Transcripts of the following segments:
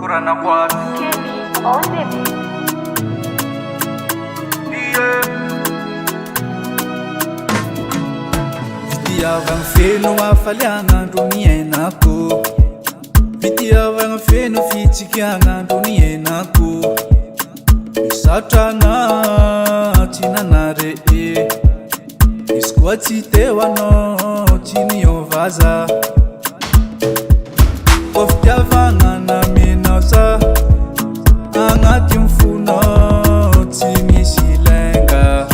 Vitiavagna feno afaliagn'andro ny ainako, vitiavagna feno fitsikiagn'andro ny ainako. Misaotrana tsy nanare izy koa tsy teo anao tsy niova za. Koa fitiavagna namenao za agnaty mifonao tsy misy lainga.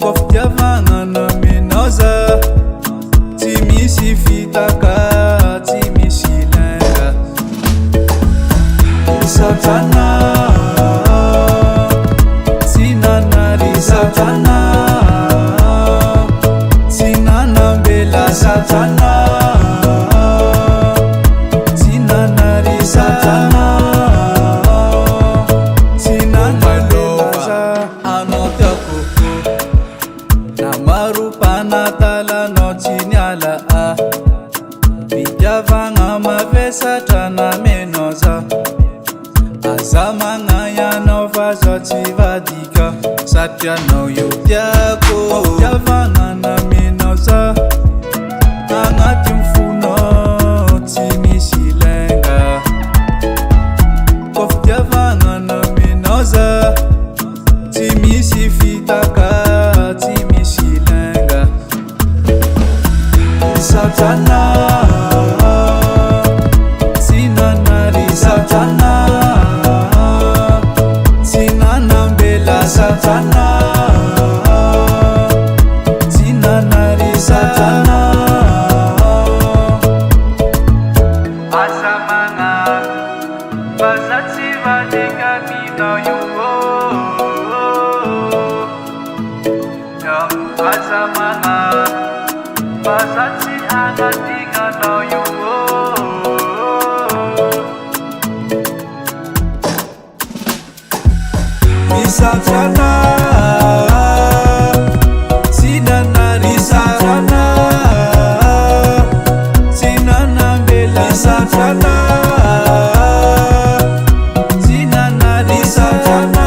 Koa fitiavagna namenao za tsy misy fitaka tsy misy lainga. Misaotrana tsy nanary saotrana, tsy nanambela saotrana, tsy nanary saotrana, tsy nanambela za. Anao tiakoko na maro mpanatalanao tsy niala fitiavagna mavesatra namenao za. Aza magnay anao fa zaho tsy vadika satria anao io tiako. Fitiavagna namenao za agnaty mifonao tsy misy lainga. Koa fitiavagna namenao za tsy misy fitaka tsy misy lainga. Misaotrana tsy nanary saotrana, tsy nanambela saotrana, tsy nanary saotrana. Asa magnano fa za tsy vadika aminao io. Asa magnano fa za tsy agnatinanao io. Misaotrana tsy nanary saotrana, tsy nanambela saotrana, tsy nanary saotrana,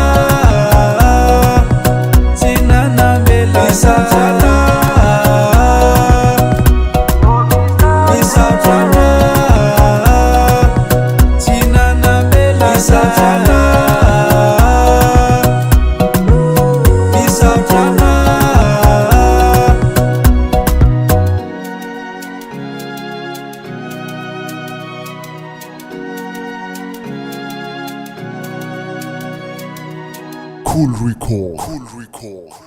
tsy nanambela saotrana. Misaotrana tsy nanambela saotrana. Cool record.